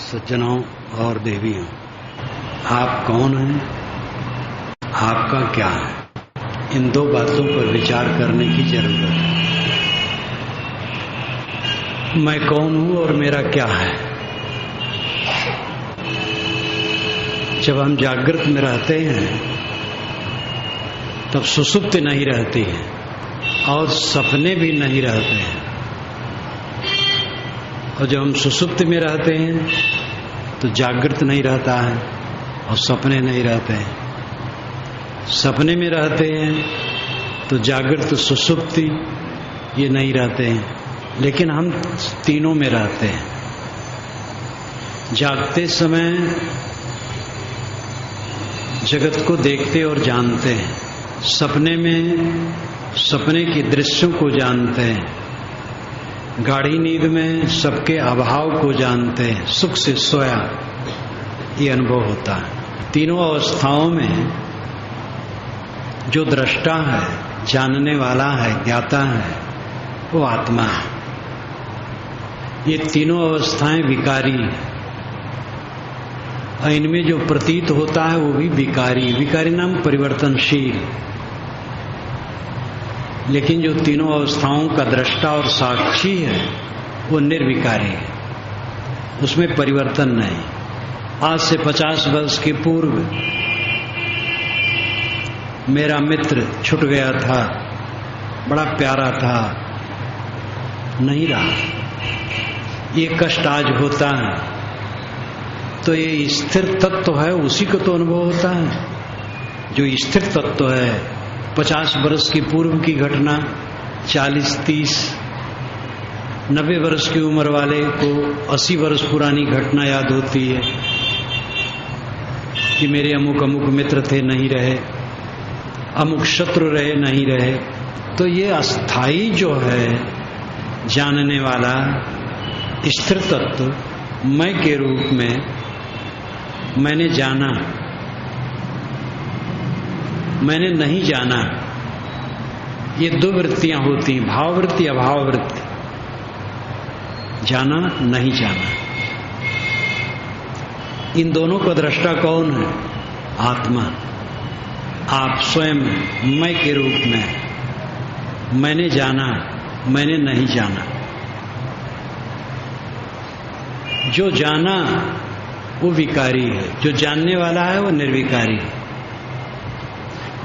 सज्जनों और देवियों, आप कौन हैं, आपका क्या है, इन दो बातों पर विचार करने की जरूरत है। मैं कौन हूं और मेरा क्या है। जब हम जागृत में रहते हैं तब सुसुप्ति नहीं रहती है और सपने भी नहीं रहते हैं, और जब हम सुसुप्ति में रहते हैं तो जागृत नहीं रहता है और सपने नहीं रहते हैं। सपने में रहते हैं तो जागृत सुसुप्ति ये नहीं रहते हैं, लेकिन हम तीनों में रहते हैं। जागते समय जगत को देखते और जानते हैं, सपने में सपने के दृश्यों को जानते हैं, गाढ़ी नींद में सबके अभाव को जानते हैं, सुख से सोया ये अनुभव होता है। तीनों अवस्थाओं में जो दृष्टा है, जानने वाला है, ज्ञाता है, वो आत्मा है। ये तीनों अवस्थाएं विकारी हैं, और इनमें जो प्रतीत होता है वो भी विकारी। विकारी नाम परिवर्तनशील, लेकिन जो तीनों अवस्थाओं का दृष्टा और साक्षी है वो निर्विकारी है, उसमें परिवर्तन नहीं। आज से 50 वर्ष के पूर्व मेरा मित्र छूट गया था, बड़ा प्यारा था, नहीं रहा। ये कष्ट आज होता है तो ये स्थिर तत्व है, उसी को तो अनुभव होता है जो स्थिर तत्व है। 50 वर्ष की पूर्व की घटना 40, 30, 90 वर्ष की उम्र वाले को 80 वर्ष पुरानी घटना याद होती है कि मेरे अमुक अमुक मित्र थे, नहीं रहे, अमुक शत्रु रहे, नहीं रहे। तो ये अस्थाई जो है जानने वाला स्थिर तत्व मैं के रूप में मैंने जाना, मैंने नहीं जाना, ये दो वृत्तियां होती हैं, भाववृत्ति अभाव वृत्ति। जाना नहीं जाना, इन दोनों का दृष्टा कौन है? आत्मा। आप स्वयं मैं के रूप में मैंने जाना, मैंने नहीं जाना। जो जाना वो विकारी है, जो जानने वाला है वो निर्विकारी है।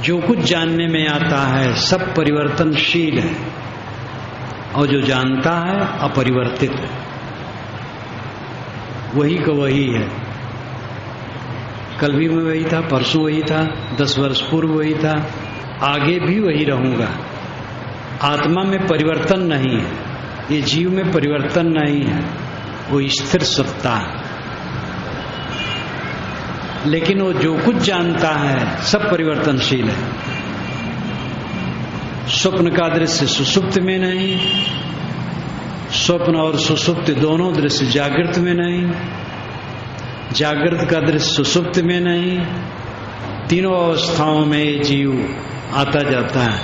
जो कुछ जानने में आता है सब परिवर्तनशील है, और जो जानता है अपरिवर्तित है, वही का वही है। कल भी मैं वही था, परसों वही था, 10 वर्ष पूर्व वही था, आगे भी वही रहूंगा। आत्मा में परिवर्तन नहीं है, ये जीव में परिवर्तन नहीं है, वो स्थिर सत्ता है। लेकिन वो जो कुछ जानता है सब परिवर्तनशील है। स्वप्न का दृश्य सुसुप्त में नहीं, स्वप्न और सुसुप्त दोनों दृश्य जागृत में नहीं, जागृत का दृश्य सुसुप्त में नहीं। तीनों अवस्थाओं में ये जीव आता जाता है,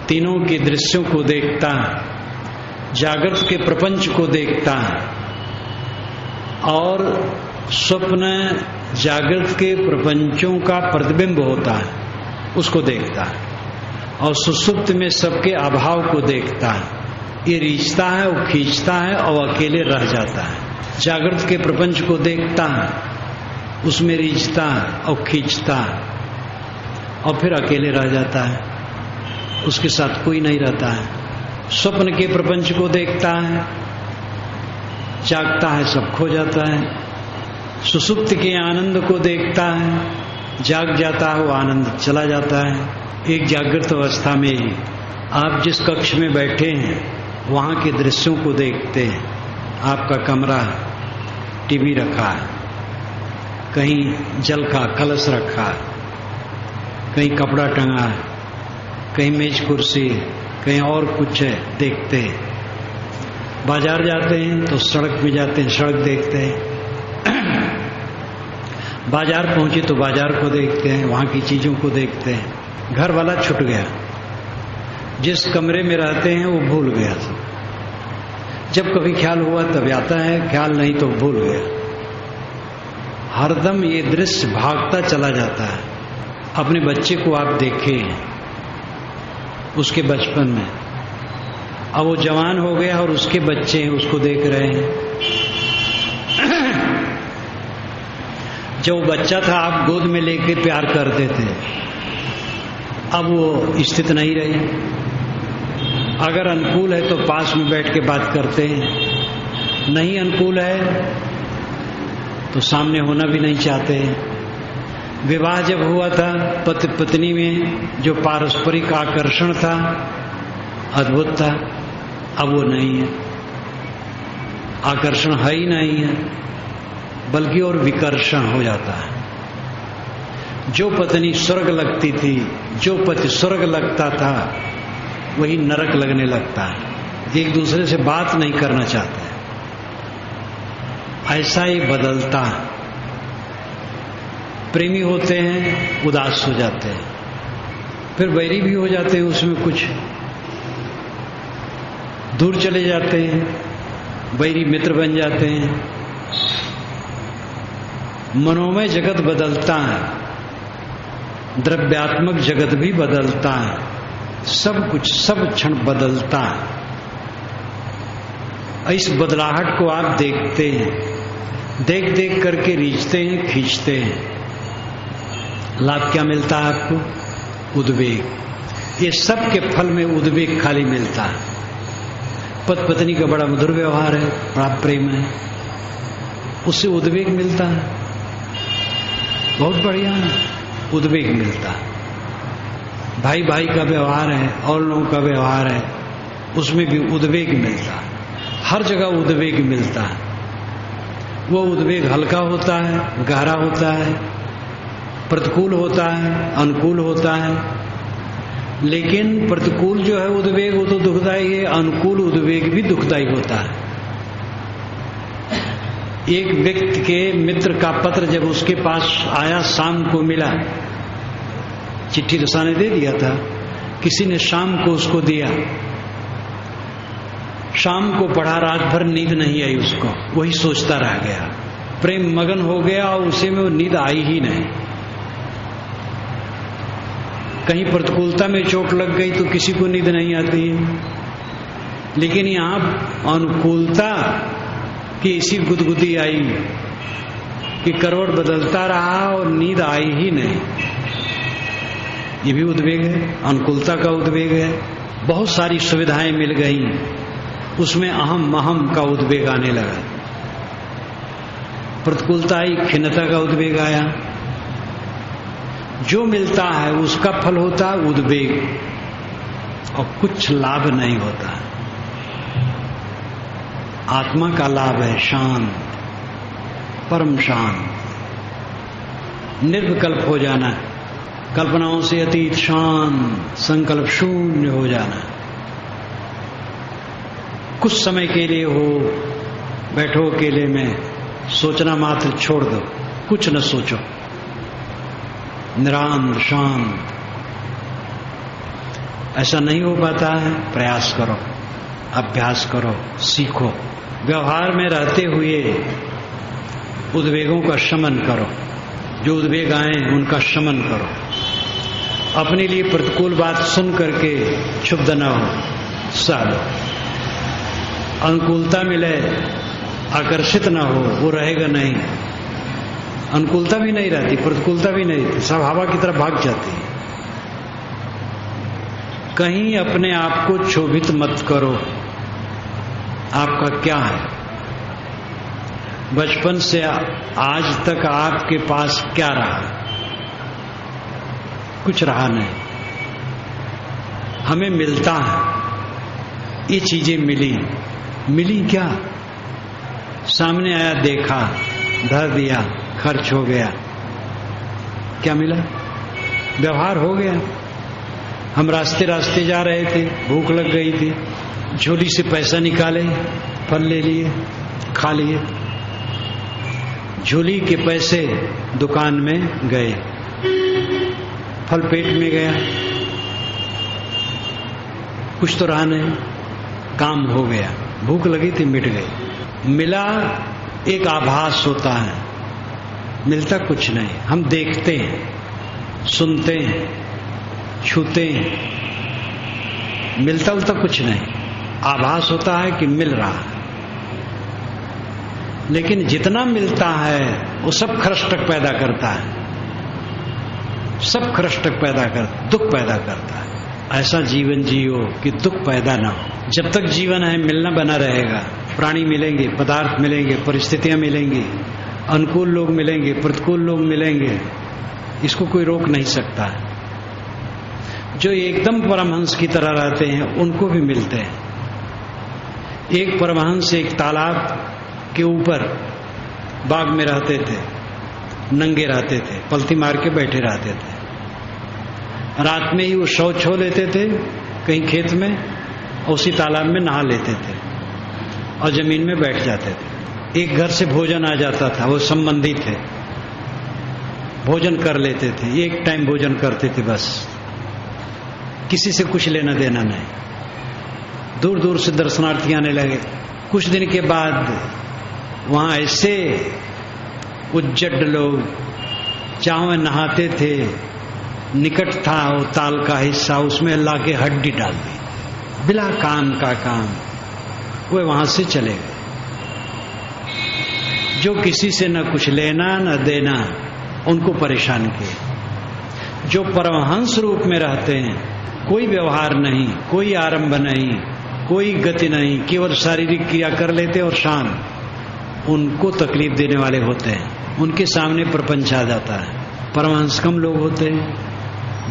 तीनों के दृश्यों को देखता है, जागृत के प्रपंच को देखता है, और स्वप्न जागृत के प्रपंचों का प्रतिबिंब होता है, उसको देखता है, और सुसुप्त में सबके अभाव को देखता है। ये रीझता है, वो खींचता है और अकेले रह जाता है। जागृत के प्रपंच को देखता है, उसमें रीझता है और खींचता है, और फिर अकेले रह जाता है, उसके साथ कोई नहीं रहता है। स्वप्न के प्रपंच को देखता है, जागता है, सब खो जाता है। सुसुप्त के आनंद को देखता है, जाग जाता है, वो आनंद चला जाता है। एक जागृत अवस्था में ही आप जिस कक्ष में बैठे हैं वहां के दृश्यों को देखते हैं। आपका कमरा है, टीवी रखा है, कहीं जल का कलश रखा है, कहीं कपड़ा टंगा है, कहीं मेज कुर्सी है, कहीं और कुछ है, देखते हैं। बाजार जाते हैं तो सड़क में जाते हैं, सड़क देखते हैं। बाजार पहुंचे तो बाजार को देखते हैं, वहां की चीजों को देखते हैं। घर वाला छूट गया, जिस कमरे में रहते हैं वो भूल गया। जब कभी ख्याल हुआ तब आता है, ख्याल नहीं तो भूल गया। हरदम ये दृश्य भागता चला जाता है। अपने बच्चे को आप देखें, उसके बचपन में, अब वो जवान हो गया और उसके बच्चे हैं, उसको देख रहे हैं। जब वो बच्चा था आप गोद में लेके प्यार करते थे, अब वो स्थिति नहीं रही। अगर अनुकूल है तो पास में बैठ के बात करते हैं, नहीं अनुकूल है तो सामने होना भी नहीं चाहते। विवाह जब हुआ था पति पत्नी में जो पारस्परिक आकर्षण था अद्भुत था, अब वो नहीं है। आकर्षण है ही नहीं है, बल्कि और विकर्षण हो जाता है। जो पत्नी स्वर्ग लगती थी, जो पति स्वर्ग लगता था, वही नरक लगने लगता है। एक दूसरे से बात नहीं करना चाहते। ऐसा ही बदलता है। प्रेमी होते हैं उदास हो जाते हैं, फिर वैरी भी हो जाते हैं, उसमें कुछ दूर चले जाते हैं, वैरी मित्र बन जाते हैं। मनोमय जगत बदलता है, द्रव्यात्मक जगत भी बदलता है, सब कुछ सब क्षण बदलता है। इस बदलाहट को आप देखते हैं, देख देख करके रीझते हैं, खींचते हैं। लाभ क्या मिलता है आपको? उद्वेग। ये सब के फल में उद्वेग खाली मिलता है। पति पत्नी का बड़ा मधुर व्यवहार है, बड़ा प्रेम है, उससे उद्वेग मिलता है, बहुत बढ़िया है, उद्वेग मिलता है। भाई भाई का व्यवहार है और लोगों का व्यवहार है, उसमें भी उद्वेग मिलता है। हर जगह उद्वेग मिलता है। वो उद्वेग हल्का होता है, गहरा होता है, प्रतिकूल होता है, अनुकूल होता है। लेकिन प्रतिकूल जो है उद्वेग वो तो दुखदायी है, अनुकूल उद्वेग भी दुखदायी होता है। एक व्यक्ति के मित्र का पत्र जब उसके पास आया, शाम को मिला, चिट्ठी रसा ने दे दिया था, किसी ने शाम को उसको दिया। शाम को पढ़ा, रात भर नींद नहीं आई उसको, वही सोचता रह गया, प्रेम मगन हो गया और उसे में वो नींद आई ही नहीं। कहीं प्रतिकूलता में चोट लग गई तो किसी को नींद नहीं आती है, लेकिन यहां अनुकूलता की ऐसी गुदगुदी आई कि करवट बदलता रहा और नींद आई ही नहीं। ये भी उद्वेग है, अनुकूलता का उद्वेग है। बहुत सारी सुविधाएं मिल गई, उसमें अहम महम का उद्वेग आने लगा। प्रतिकूलता आई, खिन्नता का उद्वेग आया। जो मिलता है उसका फल होता है उद्वेग, और कुछ लाभ नहीं होता। आत्मा का लाभ है शांत, परम शांत, निर्विकल्प हो जाना, कल्पनाओं से अतीत शांत, संकल्प शून्य हो जाना। कुछ समय के लिए हो, बैठो अकेले में, सोचना मात्र छोड़ दो, कुछ न सोचो, निरांत शांत। ऐसा नहीं हो पाता है, प्रयास करो, अभ्यास करो, सीखो। व्यवहार में रहते हुए उद्वेगों का शमन करो, जो उद्वेग आए उनका शमन करो। अपने लिए प्रतिकूल बात सुन करके क्षुब्ध न हो, सह लो। अनुकूलता मिले, आकर्षित ना हो, वो रहेगा नहीं। अनुकूलता भी नहीं रहती, प्रतिकूलता भी नहीं रहती, सब हवा की तरफ भाग जाती है। कहीं अपने आप को क्षोभित मत करो। आपका क्या है? बचपन से आज तक आपके पास क्या रहा? कुछ रहा नहीं। हमें मिलता है, ये चीजें मिली। मिली क्या? सामने आया, देखा, धर दिया, खर्च हो गया। क्या मिला? व्यवहार हो गया। हम रास्ते रास्ते जा रहे थे, भूख लग गई थी, झोली से पैसा निकाले, फल ले लिए, खा लिए। झोली के पैसे दुकान में गए, फल पेट में गया, कुछ तो रहा नहीं, काम हो गया। भूख लगी थी, मिट गई। मिला एक आभास होता है, मिलता कुछ नहीं। हम देखते हैं, सुनते हैं, छूते हैं, मिलता उलता कुछ नहीं। आभास होता है कि मिल रहा है, लेकिन जितना मिलता है वो सब खरष्टक पैदा करता है, सब खरष्टक पैदा कर, दुख पैदा करता है। ऐसा जीवन जियो कि दुख पैदा ना हो। जब तक जीवन है मिलना बना रहेगा। प्राणी मिलेंगे, पदार्थ मिलेंगे, परिस्थितियां मिलेंगी, अनुकूल लोग मिलेंगे, प्रतिकूल लोग मिलेंगे, इसको कोई रोक नहीं सकता है। जो एकदम परमहंस की तरह रहते हैं उनको भी मिलते हैं। एक परमहंस एक तालाब के ऊपर बाग में रहते थे, नंगे रहते थे, पलथी मार के बैठे रहते थे। रात में ही वो शौच हो लेते थे कहीं खेत में, और उसी तालाब में नहा लेते थे और जमीन में बैठ जाते थे। एक घर से भोजन आ जाता था, वो संबंधी थे, भोजन कर लेते थे, एक टाइम भोजन करते थे बस, किसी से कुछ लेना देना नहीं। दूर दूर से दर्शनार्थी आने लगे। कुछ दिन के बाद वहां ऐसे उज्जड लोग चाव नहाते थे, निकट था वो ताल का हिस्सा, उसमें ला के हड्डी डाल दी, बिला काम का काम, वे वहां से चले गए। जो किसी से न कुछ लेना न देना, उनको परेशान किए। जो परमहंस रूप में रहते हैं, कोई व्यवहार नहीं, कोई आरंभ नहीं, कोई गति नहीं, केवल शारीरिक क्रिया कर लेते और शांत, उनको तकलीफ देने वाले होते हैं। उनके सामने प्रपंच आ जाता है। परमहंस कम लोग होते हैं,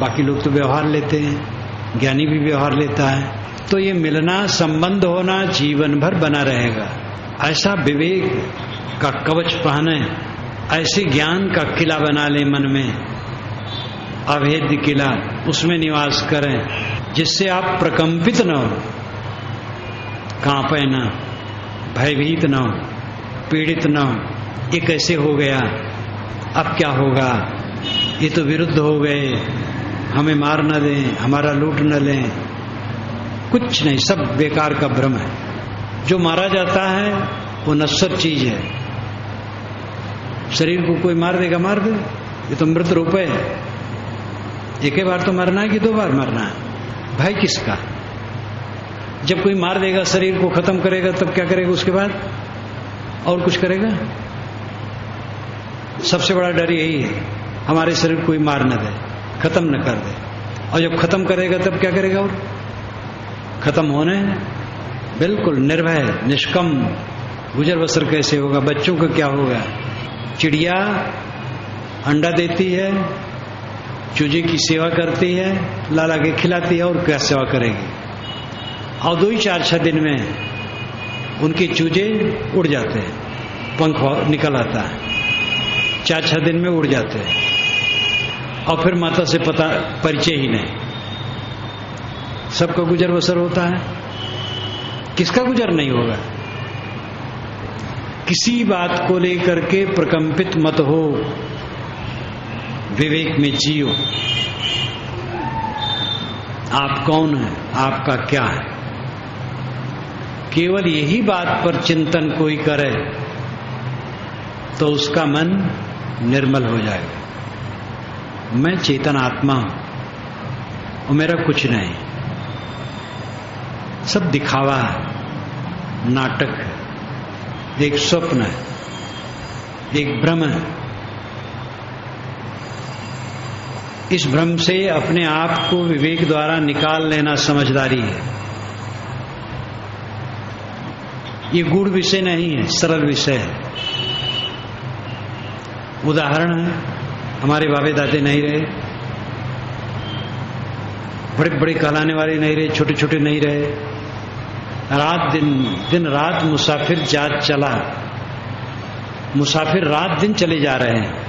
बाकी लोग तो व्यवहार लेते हैं, ज्ञानी भी व्यवहार लेता है। तो ये मिलना, संबंध होना जीवन भर बना रहेगा। ऐसा विवेक का कवच पहने, ऐसे ज्ञान का किला बना ले मन में, अभेद्य किला, उसमें निवास करें, जिससे आप प्रकंपित न हो, कांपे न, भयभीत न हो, पीड़ित न हो। ये कैसे हो गया, अब क्या होगा, ये तो विरुद्ध हो गए, हमें मार न दें, हमारा लूट न लें, कुछ नहीं, सब बेकार का भ्रम है। जो मारा जाता है वो नश्वर चीज है। शरीर को कोई मार देगा, मार दे, ये तो मृत रूप है। एक ही बार तो मरना है कि 2 बार मरना है, भय किसका। जब कोई मार देगा, शरीर को खत्म करेगा, तब क्या करेगा उसके बाद, और कुछ करेगा। सबसे बड़ा डर यही है, हमारे शरीर कोई मार न दे, खत्म न कर दे। और जब खत्म करेगा तब क्या करेगा, और खत्म होने बिल्कुल निर्भय निष्कम गुजर बसर कैसे होगा। बच्चों का क्या होगा, चिड़िया अंडा देती है, चूजे की सेवा करती है, लाला के खिलाती है, और क्या सेवा करेगी। और 2-4-6 दिन में उनके चूजे उड़ जाते हैं, पंख निकल आता है, 4-6 दिन में उड़ जाते हैं, और फिर माता से पता परिचय ही नहीं। सबका गुजर बसर होता है, किसका गुजर नहीं होगा। किसी बात को लेकर के प्रकंपित मत हो, विवेक में जियो। आप कौन है, आपका क्या है, केवल यही बात पर चिंतन कोई करे तो उसका मन निर्मल हो जाएगा। मैं चेतन आत्मा हूं और मेरा कुछ नहीं, सब दिखावा है, नाटक है, एक स्वप्न है, एक भ्रम है। इस भ्रम से अपने आप को विवेक द्वारा निकाल लेना समझदारी है। ये गूढ़ विषय नहीं है, सरल विषय है। उदाहरण है, हमारे बाबे दादे नहीं रहे, बड़े बड़े कहलाने वाले नहीं रहे, छोटे छोटे नहीं रहे, रात दिन रात मुसाफिर जात चला, मुसाफिर रात दिन चले जा रहे हैं,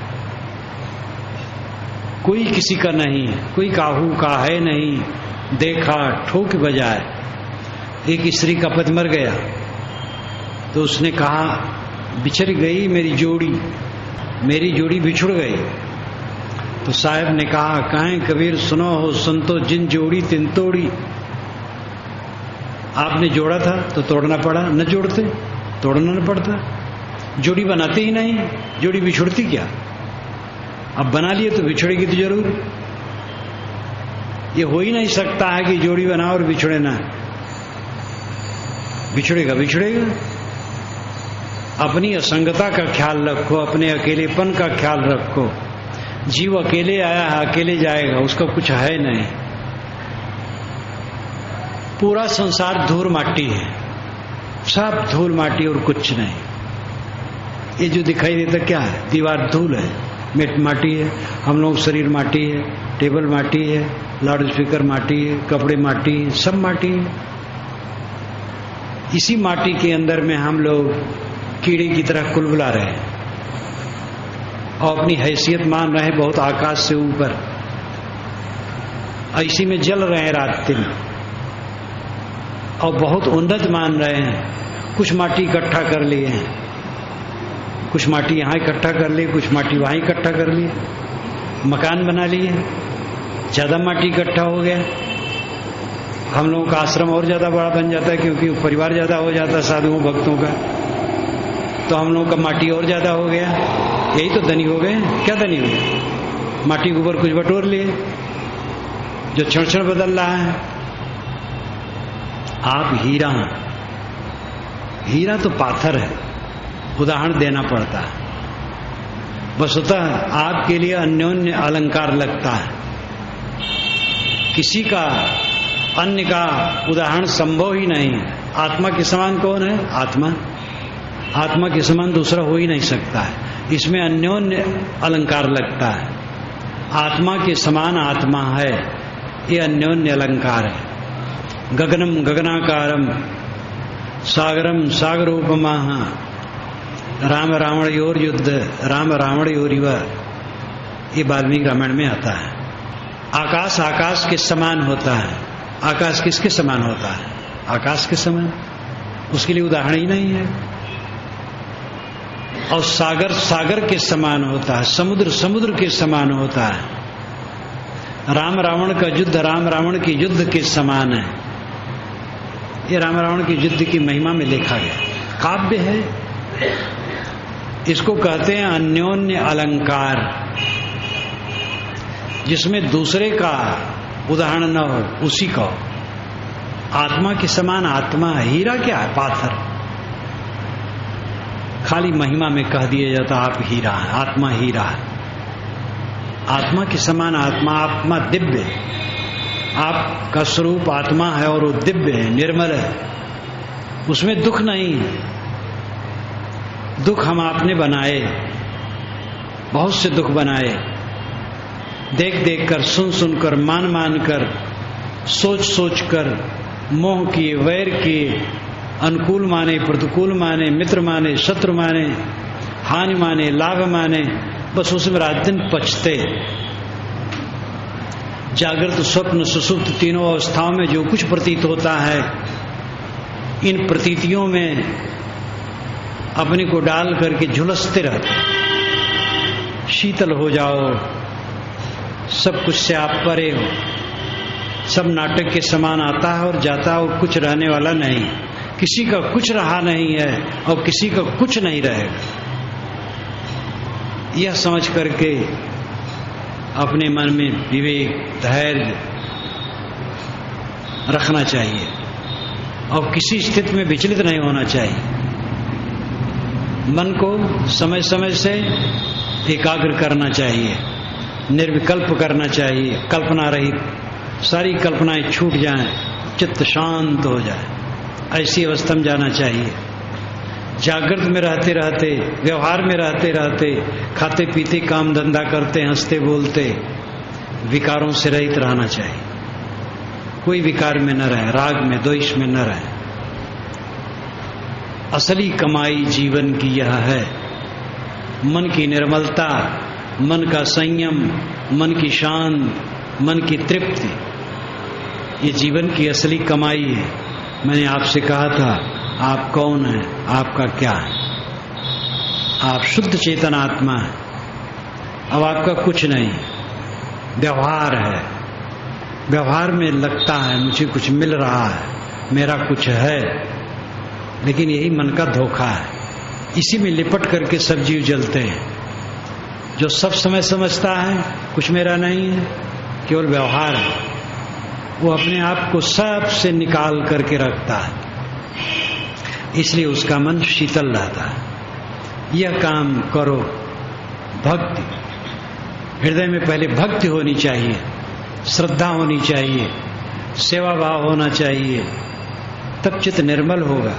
कोई किसी का नहीं, कोई काहू का है नहीं, देखा ठोक बजाए। एक स्त्री का पति मर गया तो उसने कहा, बिछड़ गई मेरी जोड़ी बिछुड़ गई। तो साहब ने कहा, काहे कबीर सुनो हो संतो, जिन जोड़ी तिन तोड़ी। आपने जोड़ा था तो तोड़ना पड़ा, न जोड़ते तोड़ना न पड़ता। जोड़ी बनाते ही नहीं, जोड़ी बिछुड़ती क्या। अब बना लिए तो बिछड़ेगी तो जरूर। ये हो ही नहीं सकता है कि जोड़ी बनाओ और बिछड़े ना। बिछड़ेगा बिछड़ेगा। अपनी असंगता का ख्याल रखो, अपने अकेलेपन का ख्याल रखो। जीव अकेले आया है, अकेले जाएगा, उसका कुछ है नहीं। पूरा संसार धूल माटी है, सब धूल माटी और कुछ नहीं। ये जो दिखाई देता क्या है? दीवार धूल है, माटी है, हम लोग शरीर माटी है, टेबल माटी है, लाउड स्पीकर माटी है, कपड़े माटी है, सब माटी है। इसी माटी के अंदर में हम लोग कीड़े की तरह कुलबुला रहे हैं और अपनी हैसियत मान रहे हैं बहुत आकाश से ऊपर। इसी में जल रहे हैं रात दिन और बहुत उन्नत मान रहे हैं। कुछ माटी इकट्ठा कर लिए हैं, कुछ माटी यहाँ इकट्ठा कर ली, कुछ माटी वहाँ इकट्ठा कर ली, मकान बना लिए, ज्यादा माटी इकट्ठा हो गया। हम लोगों का आश्रम और ज्यादा बड़ा बन जाता है क्योंकि परिवार ज्यादा हो जाता है साधुओं भक्तों का, तो हम लोगों का माटी और ज्यादा हो गया। यही तो धनी हो गए। क्या धनी हुए? माटी के ऊपर कुछ बटोर लिए जो क्षण क्षण बदल रहा है। आप हीरा, हीरा तो पाथर है, उदाहरण देना पड़ता है। वस्तुतः आपके लिए अन्योन्य अलंकार लगता है। किसी का अन्य का उदाहरण संभव ही नहीं है। आत्मा के समान कौन है? आत्मा। आत्मा के समान दूसरा हो ही नहीं सकता है। इसमें अन्योन्य अलंकार लगता है। आत्मा के समान आत्मा है, ये अन्योन्य अलंकार है। गगनम गगनाकारम सागरम सागरोपमा राम रावणयोर युद्ध राम रावणयोरिव, ये वाल्मीकि रामायण में आता है। आकाश आकाश के समान होता है। आकाश किसके समान होता है? आकाश के समान, उसके लिए उदाहरण ही नहीं है। और सागर सागर के समान होता है, समुद्र समुद्र के समान होता है। राम रावण का युद्ध राम रावण के युद्ध के समान है। ये राम रावण के युद्ध की महिमा में लिखा गया काव्य है। इसको कहते हैं अन्योन्य अलंकार, जिसमें दूसरे का उदाहरण न हो, उसी का। आत्मा के समान आत्मा है। हीरा क्या है? पाथर। खाली महिमा में कह दिया जाता आप हीरा है, आत्मा हीरा है। आत्मा के समान आत्मा, आत्मा दिव्य। आपका स्वरूप आत्मा है और वो दिव्य है, निर्मल है, उसमें दुख नहीं है। दुख हम आपने बनाए, बहुत से दुख बनाए, देख देख कर, सुन सुन कर, मान मान कर, सोच सोच कर, मोह किए, वैर किए, अनुकूल माने, प्रतिकूल माने, मित्र माने, शत्रु माने, हानि माने, लाभ माने, बस उसमें रात दिन पचते। जागृत स्वप्न सुषुप्त तीनों अवस्थाओं में जो कुछ प्रतीत होता है, इन प्रतीतियों में अपने को डाल करके झुलसते रहते। शीतल हो जाओ, सब कुछ से आप परे हो। सब नाटक के समान आता है और जाता है और कुछ रहने वाला नहीं। किसी का कुछ रहा नहीं है और किसी का कुछ नहीं रहेगा। यह समझ करके अपने मन में विवेक, धैर्य रखना चाहिए और किसी स्थिति में विचलित नहीं होना चाहिए। मन को समय समय से एकाग्र करना चाहिए, निर्विकल्प करना चाहिए, कल्पना रहित। सारी कल्पनाएं छूट जाएं, चित्त शांत हो जाए, ऐसी अवस्था में जाना चाहिए। जागृत में रहते रहते, व्यवहार में रहते रहते, खाते पीते, काम धंधा करते, हंसते बोलते, विकारों से रहित रहना चाहिए। कोई विकार में न रहे, राग में, द्वेष में न रहे। असली कमाई जीवन की यह है, मन की निर्मलता, मन का संयम, मन की शांति, मन की तृप्ति, ये जीवन की असली कमाई है। मैंने आपसे कहा था, आप कौन हैं, आपका क्या है? आप शुद्ध चेतन आत्मा है। अब आपका कुछ नहीं, व्यवहार है। व्यवहार में लगता है मुझे कुछ मिल रहा है, मेरा कुछ है, लेकिन यही मन का धोखा है। इसी में लिपट करके सब जीव जलते हैं। जो सब समय समझता है कुछ मेरा नहीं है, केवल व्यवहार है, वो अपने आप को सबसे निकाल करके रखता है, इसलिए उसका मन शीतल रहता है। यह काम करो, भक्ति हृदय में पहले भक्ति होनी चाहिए, श्रद्धा होनी चाहिए, सेवा भाव होना चाहिए, तब चित्त निर्मल होगा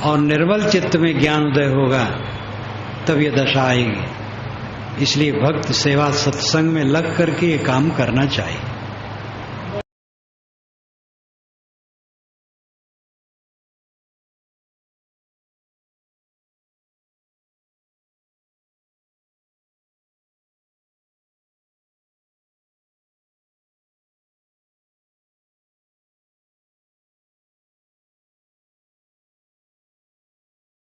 और निर्मल चित्त में ज्ञान उदय होगा, तब यह दशा आएगी। इसलिए भक्त सेवा सत्संग में लग करके ये काम करना चाहिए।